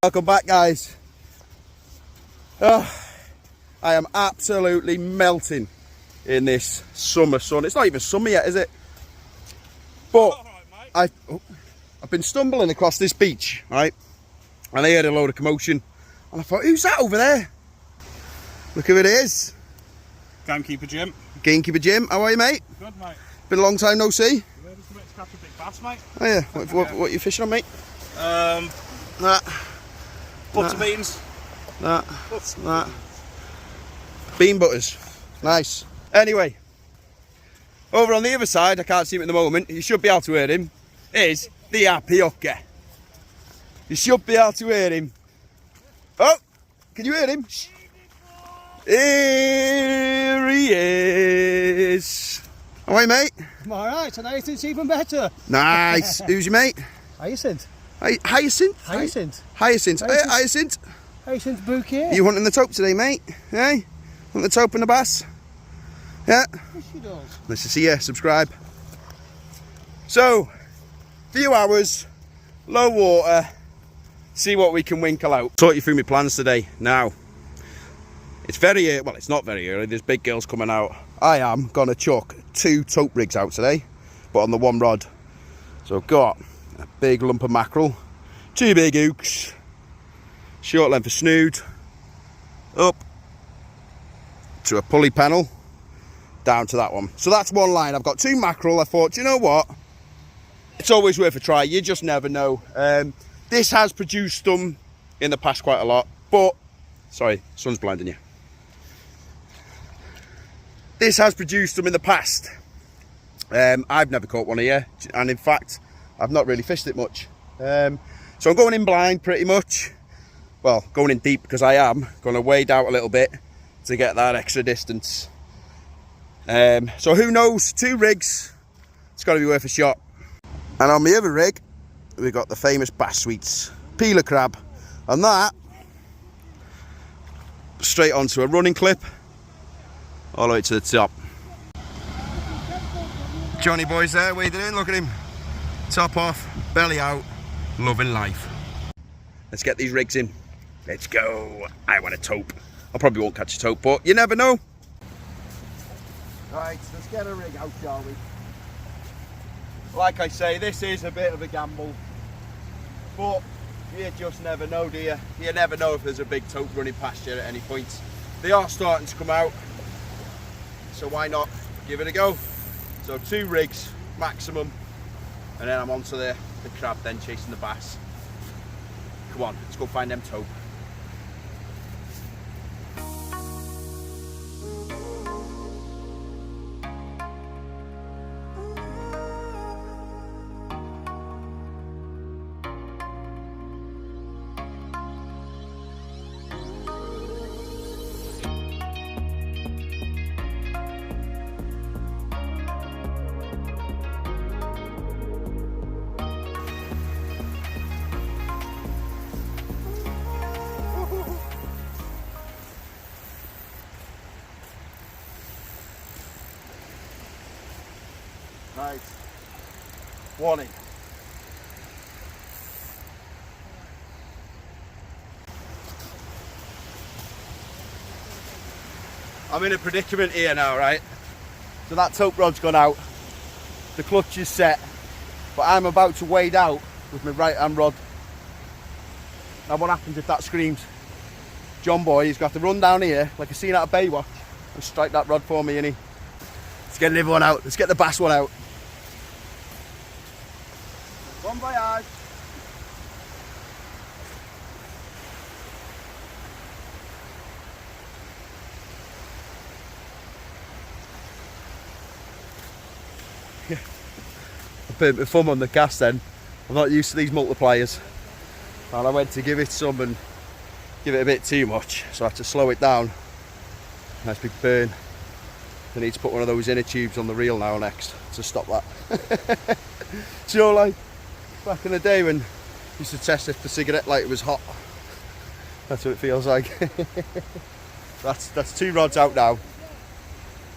Welcome back, guys. Oh, I am absolutely melting in this summer sun. It's not even summer yet, is it? But I've been stumbling across this beach, right? And I heard a load of commotion. And I thought, who's that over there? Look who it is. Gamekeeper Jim. Gamekeeper Jim, how are you, mate? Good, mate. Been a long time no see. You ready to catch a big bass, mate? Oh yeah, what are you fishing on, mate? Butter beans. Bean butters. Nice. Anyway, over on the other side, I can't see him at the moment, you should be able to hear him, is the happy hooker. You should be able to hear him. Oh, can you hear him? Here he is. How are you, mate? I'm alright, and Hyacinth's even better. Nice. Who's your mate? Hyacinth. Hyacinth? Hyacinth. Hyacinth. Hyacinth. Hyacinth bouquet. You hunting the tope today, mate? Hey? Hunting the tope and the bass? Yeah? Yes, she does. Nice to see you. Subscribe. So, few hours, low water, see what we can winkle out. Talk you through my plans today. Now, it's very early, well, it's not very early, there's big girls coming out. I am gonna chuck 2 tope rigs out today, but on the one rod. So I've got a big lump of mackerel, 2 big hooks, short length of snood, up to a pulley panel, down to that one. So that's one line. I've got 2 mackerel. I thought, you know what? It's always worth a try. You just never know. This has produced them in the past quite a lot, but, sorry, sun's blinding you. This has produced them in the past. I've never caught one here, and in fact, I've not really fished it much. So I'm going in blind pretty much. Well, going in deep because I am going to wade out a little bit to get that extra distance. So who knows, 2 rigs, it's got to be worth a shot. And on the other rig, we've got the famous Bass Sweets peeler crab, and that straight onto a running clip all the way to the top. Johnny boy's there wading in, look at him, top off, belly out, loving life. Let's get these rigs in. Let's go. I want a tope. I probably won't catch a tope, but you never know. Right, let's get a rig out, shall we? Like I say, this is a bit of a gamble, but you just never know, do you? You never know if there's a big tope running past you at any point. They are starting to come out, so why not give it a go? So 2 rigs maximum, and then I'm onto the crab then, chasing the bass. Come on, let's go find them tope. Right, warning. I'm in a predicament here now, right? So that tope rod's gone out, the clutch is set, but I'm about to wade out with my right hand rod. Now what happens if that screams? John boy, he's got to run down here like a scene out of Baywatch and strike that rod for me, innit? Let's get another one out, let's get the bass one out. Bon voyage. I put my thumb on the gas then. I'm not used to these multipliers. And I went to give it some and give it a bit too much, so I had to slow it down. Nice big burn. I need to put one of those inner tubes on the reel now next to stop that. Do you know, like back in the day when you used to test if the cigarette lighter was hot? That's what it feels like. That's 2 rods out now.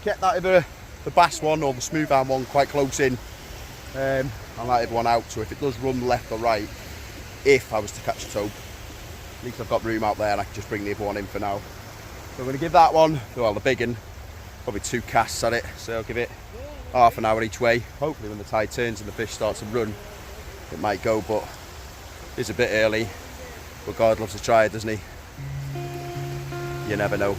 Get that either the bass one or the smooth arm one quite close in. And that one out, so if it does run left or right, if I was to catch a tope, At least I've got room out there and I can just bring the other one in for now. So I'm going to give that one, well, the big one, probably 2 casts at it. So I'll give it half an hour each way. Hopefully when the tide turns and the fish starts to run, it might go, but it's a bit early. But God loves to try it, doesn't he? You never know.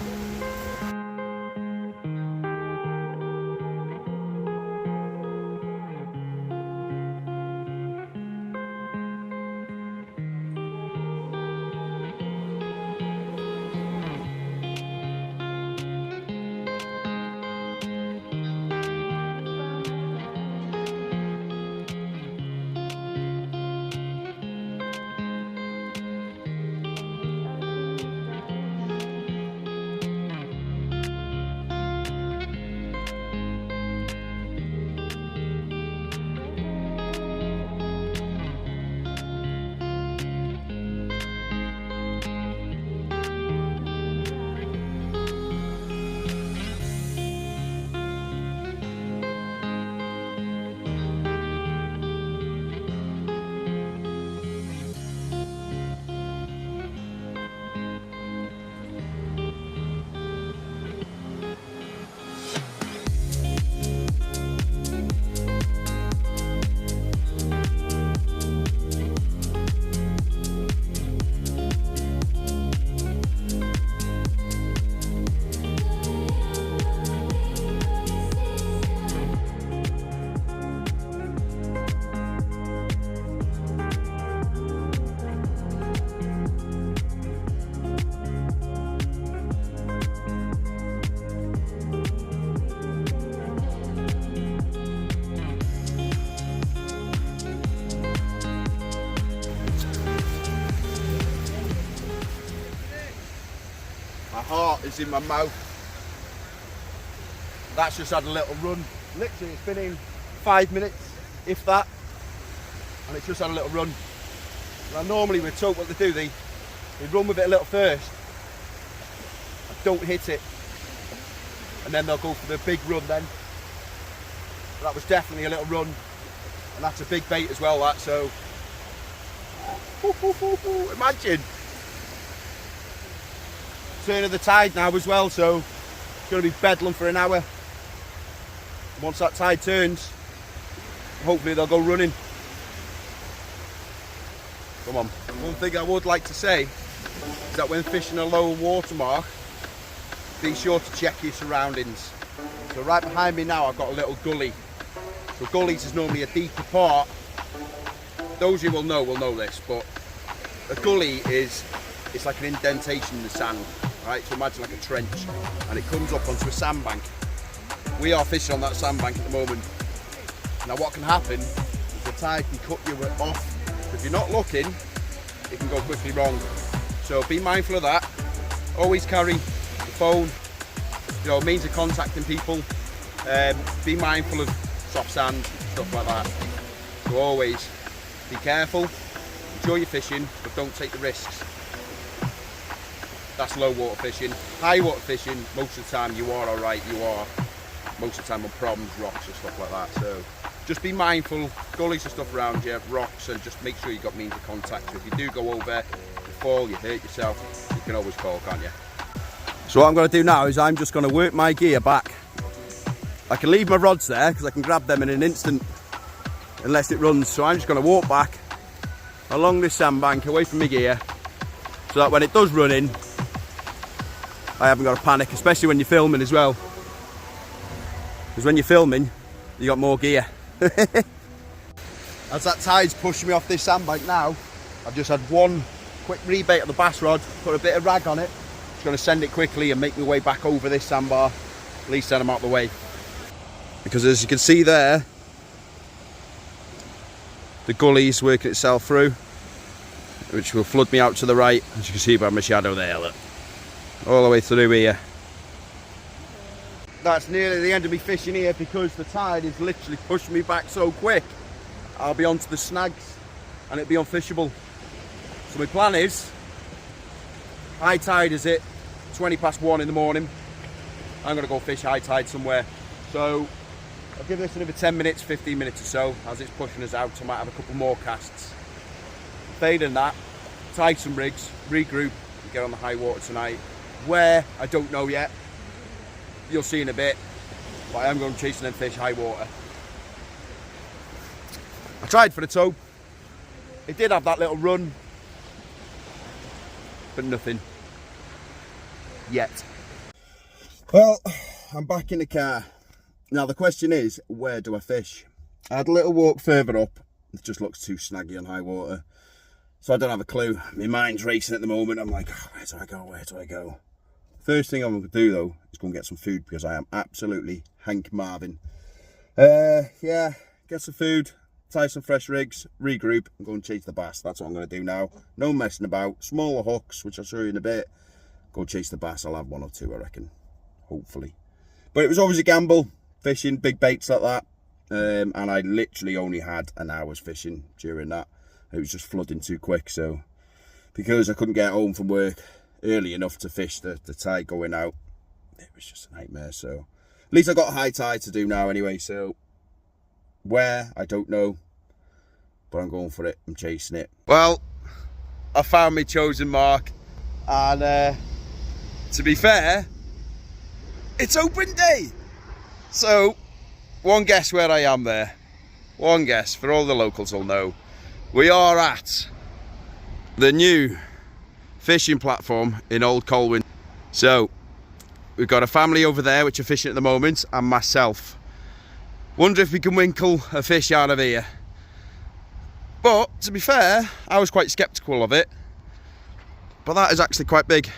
My heart is in my mouth. That's just had a little run. Literally, it's been in 5 minutes, if that. And it's just had a little run. Now, normally we're told what to do. They run with it a little first. Don't hit it. And then they'll go for the big run then. But that was definitely a little run. And that's a big bait as well, that, so. Imagine. Turn of the tide now as well, so it's going to be bedlam for an hour. Once that tide turns, hopefully they'll go running. Come on. One thing I would like to say is that when fishing a low water mark, be sure to check your surroundings. So right behind me now I've got a little gully. So gullies is normally a deeper part. Those who will know this, but a gully is, it's like an indentation in the sand. Right, so imagine like a trench, and it comes up onto a sandbank. We are fishing on that sandbank at the moment. Now what can happen is the tide can cut you off. If you're not looking, it can go quickly wrong. So be mindful of that. Always carry the phone, you know, means of contacting people. Be mindful of soft sand, stuff like that. So always be careful, enjoy your fishing, but don't take the risks. That's low water fishing. High water fishing, most of the time you are alright, you are most of the time on problems, rocks and stuff like that. So just be mindful, gullies and stuff around you, rocks, and just make sure you've got means of contact. So if you do go over, you fall, you hurt yourself, you can always call, can't you? So what I'm going to do now is I'm just going to work my gear back. I can leave my rods there because I can grab them in an instant unless it runs. So I'm just going to walk back along this sandbank away from my gear so that when it does run in, I haven't got to panic, especially when you're filming as well. Because when you're filming, you got more gear. As that tide's pushing me off this sandbank now, I've just had one quick rebait of the bass rod, put a bit of rag on it. Just going to send it quickly and make my way back over this sandbar. At least then I'm out the way. Because as you can see there, the gully's working itself through, which will flood me out to the right, as you can see by my shadow there, look. All the way through here. That's nearly the end of me fishing here because the tide is literally pushing me back so quick. I'll be onto the snags and it'll be unfishable. So my plan is, high tide is it, 1:20 in the morning. I'm going to go fish high tide somewhere. So I'll give this another 10 minutes, 15 minutes or so as it's pushing us out. I might have a couple more casts. Failing that, tie some rigs, regroup, and get on the high water tonight. Where, I don't know yet. You'll see in a bit. But I am going chasing them fish high water. I tried for the tow. It did have that little run. But nothing. Yet. Well, I'm back in the car. Now the question is, where do I fish? I had a little walk further up. It just looks too snaggy on high water. So I don't have a clue. My mind's racing at the moment. I'm like, oh, where do I go? Where do I go? First thing I'm going to do though is go and get some food because I am absolutely Hank Marvin. Yeah, get some food, tie some fresh rigs, regroup and go and chase the bass. That's what I'm going to do now. No messing about. Smaller hooks, which I'll show you in a bit. Go chase the bass. I'll have 1 or 2, I reckon. Hopefully. But it was always a gamble, fishing big baits like that. And I literally only had an hour's fishing during that. It was just flooding too quick, so because I couldn't get home from work early enough to fish the tide going out, it was just a nightmare. So at least I got a high tide to do now anyway. So where, I don't know, but I'm going for it. I'm chasing it. Well, I found my chosen mark, and to be fair, it's open day. So one guess where I am there. One guess, for all the locals will know. We are at the new fishing platform in Old COLWYN. So we've got a family over there which are fishing at the moment, and myself. Wonder if we can winkle a fish out of here. But to be fair, I was quite skeptical of it. But that is actually quite big.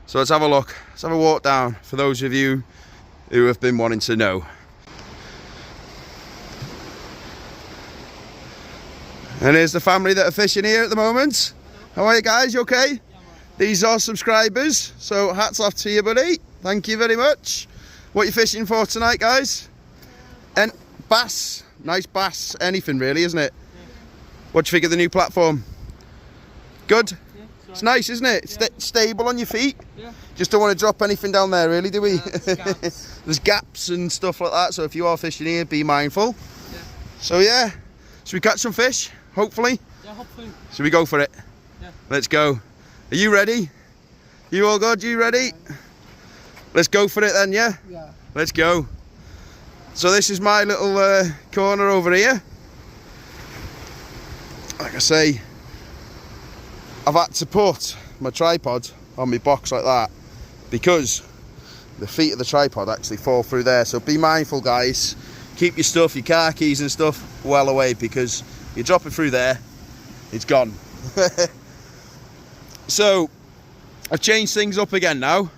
So let's have a look. Let's have a walk down for those of you who have been wanting to know. And here's the family that are fishing here at the moment. How are you guys? You okay? Yeah, these are subscribers, so hats off to you, buddy. Thank you very much. What are you fishing for tonight, guys? And bass. Nice bass. Anything really, isn't it? Yeah. What do you think of the new platform? Good? Yeah, it's nice, isn't it? It's stable on your feet. Yeah. Just don't want to drop anything down there, really, do we? There's gaps and stuff like that, so if you are fishing here, be mindful. Yeah. So yeah, should we catch some fish? Hopefully. Yeah, hopefully. Should we go for it? Yeah. Let's go. Are you ready? You all good? You ready? Yeah. Let's go for it then, yeah? Yeah. Let's go. So this is my little corner over here. Like I say, I've had to put my tripod on my box like that because the feet of the tripod actually fall through there. So be mindful, guys. Keep your stuff, your car keys and stuff well away, because you drop it through there, it's gone. So I've changed things up again now.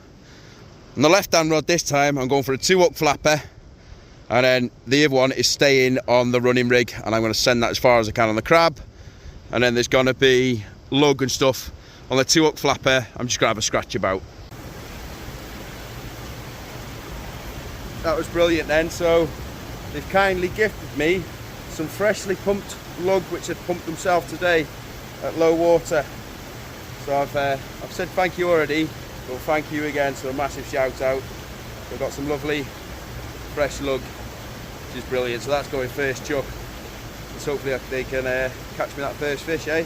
On the left hand rod this time I'm going for a 2-hook flapper, and then the other one is staying on the running rig, and I'm going to send that as far as I can on the crab. And then there's going to be lug and stuff on the 2-hook flapper. I'm just going to have a scratch about. That was brilliant then. So they've kindly gifted me some freshly pumped lug which had pumped themselves today at low water. So I've said thank you already, but thank you again, so a massive shout out. We've got some lovely fresh lug, which is brilliant. So that's going first chuck. So hopefully they can catch me that first fish, eh?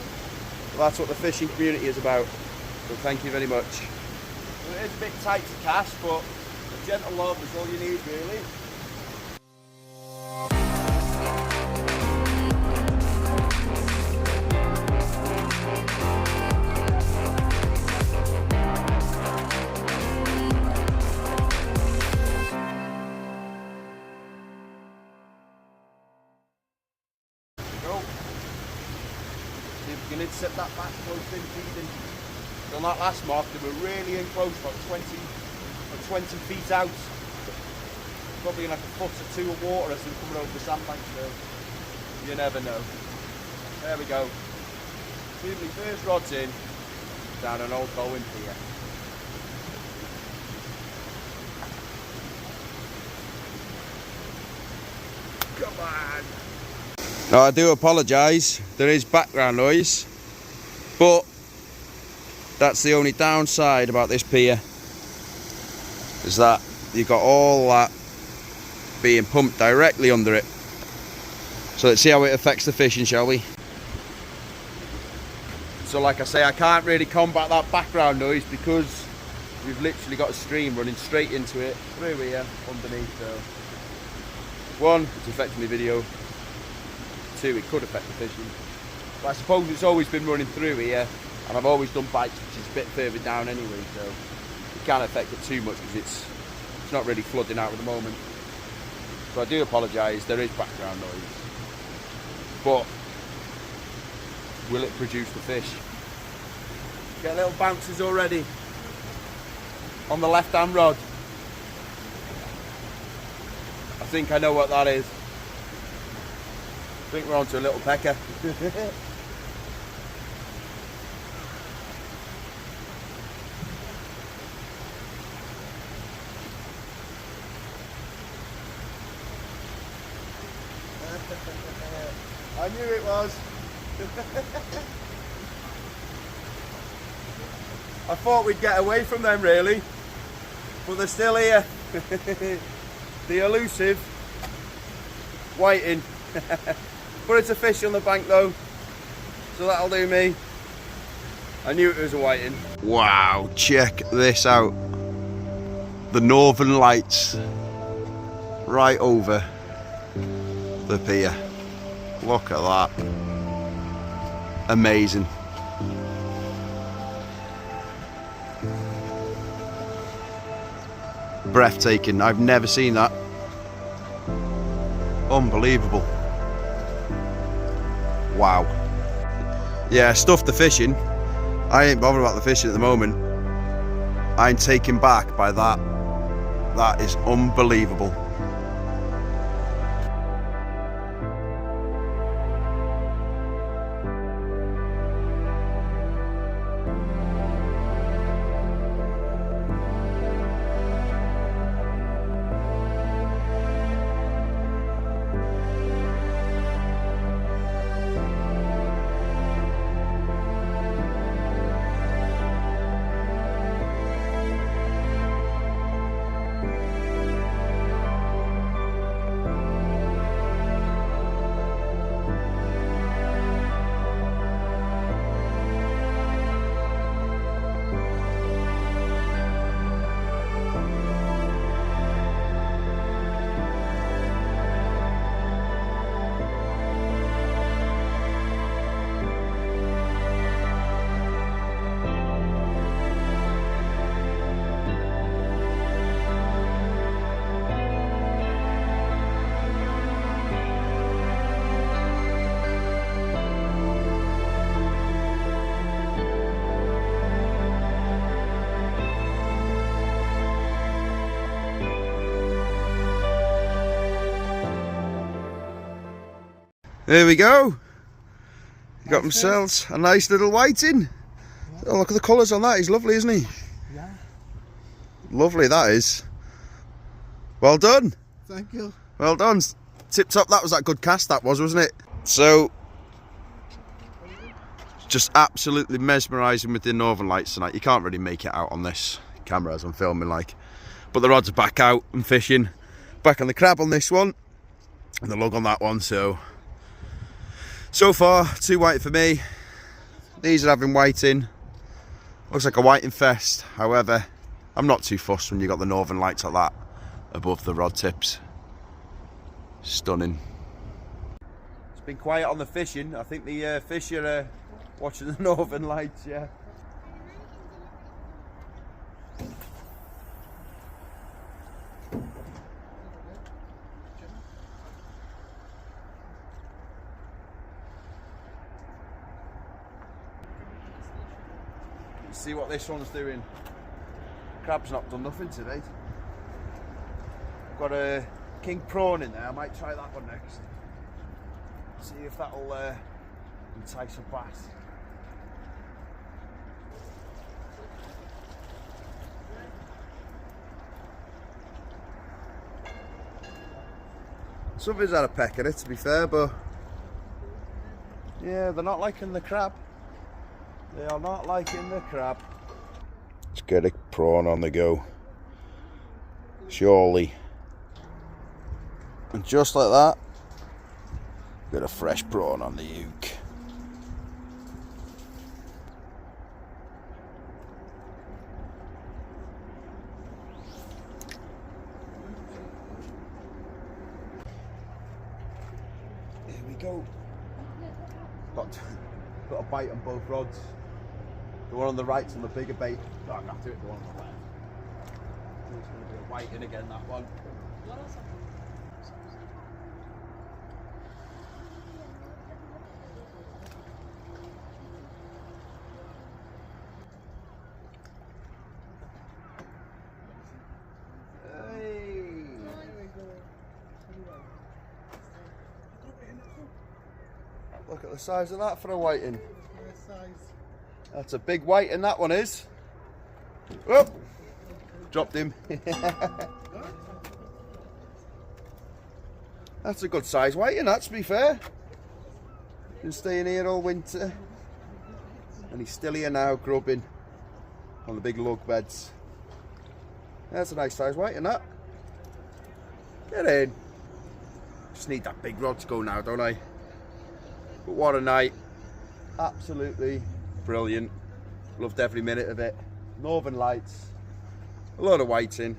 Well, that's what the fishing community is about. So thank you very much. Well, it is a bit tight to cast, but a gentle lob is all you need, really. You can intercept that back close in feeding. So on that last mark they were really in close, about 20 feet out. Probably in like a foot or 2 of water as they're coming over the sandbank, so you never know. There we go. See my first rod's in down an Old COLWYN pier. Come on! Now I do apologise, there is background noise, but that's the only downside about this pier, is that you've got all that being pumped directly under it. So let's see how it affects the fishing, shall we? So like I say, I can't really combat that background noise because we've literally got a stream running straight into it through here underneath. So one, it's affecting my video. Two, it could affect the fishing. But I suppose it's always been running through here, and I've always done bites which is a bit further down anyway, so it can't affect it too much because it's not really flooding out at the moment. So I do apologise, there is background noise. But will it produce the fish? Get little bounces already on the left hand rod. I think I know what that is. I think we're onto a little pecker. I knew it was. I thought we'd get away from them really, but they're still here. The elusive whiting. But it's a fish on the bank though, so that'll do me. I knew it was a whiting. Wow, check this out. The Northern Lights right over the pier. Look at that. Amazing. Breathtaking. I've never seen that. Unbelievable. Wow. Yeah, stuff the fishing. I ain't bothered about the fishing at the moment. I'm taken back by that. That is unbelievable. There we go. Got themselves a nice little whiting. Oh, look at the colours on that. He's lovely, isn't he? Yeah. Lovely, that is. Well done. Thank you. Well done. Tip top. That was that good cast, that was, wasn't it? So, just absolutely mesmerising with the Northern Lights tonight. You can't really make it out on this camera as I'm filming, like. But the rods are back out and fishing. Back on the crab on this one. And the lug on that one, so far, 2 white for me. These are having whiting. Looks like a whiting fest. However, I'm not too fussed when you got the Northern Lights like that above the rod tips. Stunning. It's been quiet on the fishing. I think the fish are watching the Northern Lights, yeah. See what this one's doing. Crab's not done nothing today. I've got a king prawn in there. I might try that one next. See if that'll entice a bass. Something's had a peck at it, to be fair, but yeah, they're not liking the crab. They are not liking the crab. Let's get a prawn on the go. Surely. And just like that, get a fresh prawn on the hook. Here we go. Got a bite on both rods. The one on the right's on the bigger bait. No, I'm not doing the one on the left. It's going to be a whiting again, that one. Look at the size of that for a whiting. That's a big whiting, that one is. Oh, dropped him. That's a good size whiting, that, to be fair. Been staying here all winter. And he's still here now, grubbing on the big lug beds. That's a nice size whiting, that. Get in. Just need that big rod to go now, don't I? But what a night. Absolutely brilliant. Loved every minute of it. Northern Lights. A lot of whiting.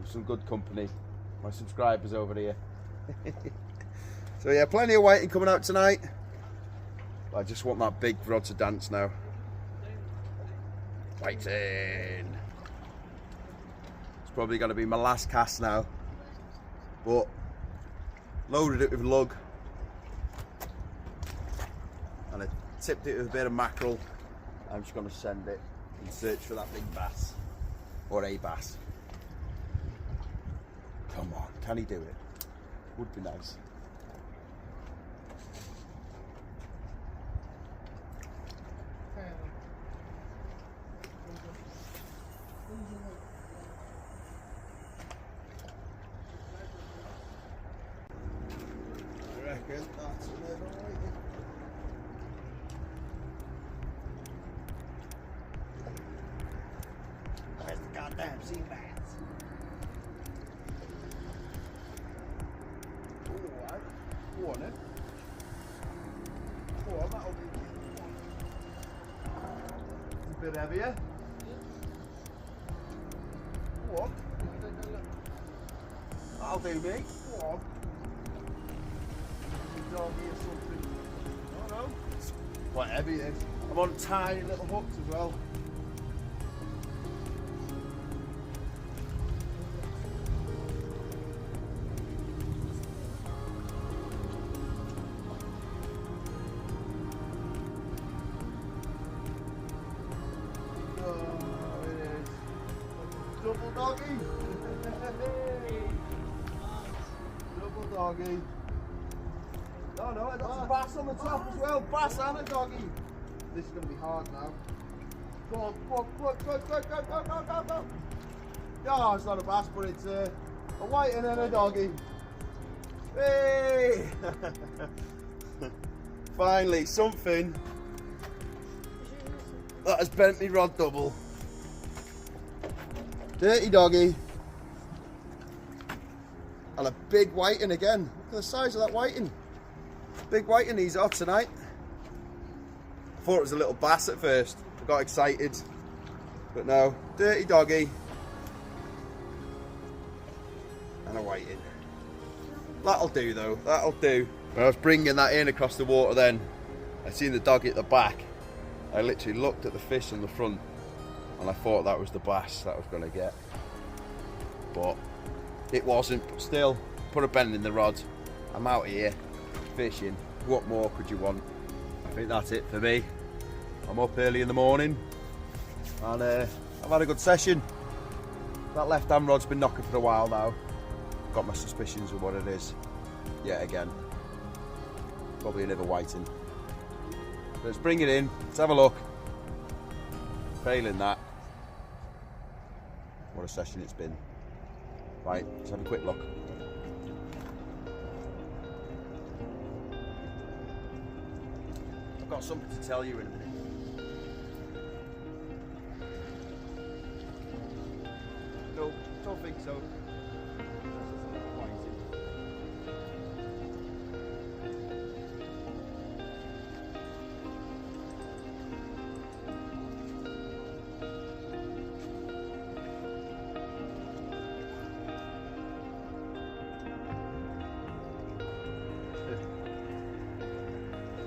Some good company. My subscribers over here. So yeah, plenty of whiting coming out tonight. I just want that big rod to dance now. Whiting. It's probably going to be my last cast now. But loaded it with lug. And I tipped it with a bit of mackerel. I'm just going to send it and search for that big bass. Or a bass. Come on, can he do it? Would be nice. I reckon that's another whiting. Where's the goddamn sea bass? Alright, go on then. Go on, that'll be a bit heavier. Go on. That'll do me. Go on. Doggy or something. Oh no. It's quite heavy this. I'm on tiny little hooks as well. Oh, it is. Double doggy. Double doggy. Oh no, that's a bass on the top as well. Bass and a doggy. This is going to be hard now. Go on, go, go, go, go, go, go, go, go, go. Oh, it's not a bass, but it's a whiting and a doggy. Hey! Finally, something that has bent me rod double. Dirty doggy. And a big whiting again. Look at the size of that whiting. Big whiting these are tonight. I thought it was a little bass at first. I got excited. But no, dirty doggy. And a whiting. That'll do though, that'll do. When I was bringing that in across the water then, I seen the doggy at the back. I literally looked at the fish on the front and I thought that was the bass that I was going to get. But it wasn't. But still, put a bend in the rod. I'm out here fishing. What more could you want? I think that's it for me. I'm up early in the morning and I've had a good session. That left hand rod's been knocking for a while now. Got my suspicions of what it is yet again. Probably another whiting. Let's bring it in, let's have a look. Failing that, what a session it's been. Right, let's have a quick look. I've got something to tell you in a minute. No, don't think so.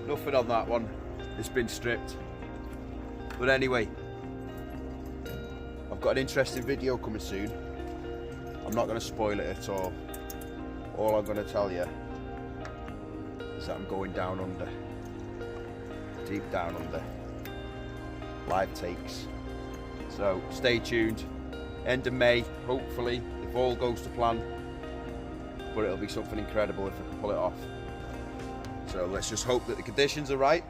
nothing on that one. It's been stripped. But anyway, I've got an interesting video coming soon. I'm not going to spoil it at all. All I'm going to tell you is that I'm going down under, deep down under, live takes. So stay tuned. End of May, hopefully, if all goes to plan. But it'll be something incredible if I can pull it off. So let's just hope that the conditions are right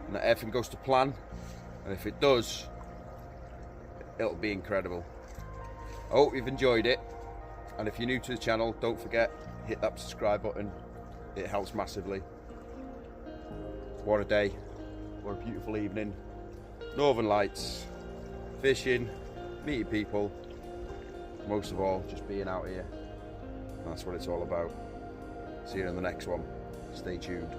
and that everything goes to plan. And if it does, it'll be incredible. I hope you've enjoyed it. And if you're new to the channel, don't forget, hit that subscribe button. It helps massively. What a day. What a beautiful evening. Northern Lights, fishing, meeting people. Most of all, just being out here. That's what it's all about. See you in the next one. Stay tuned.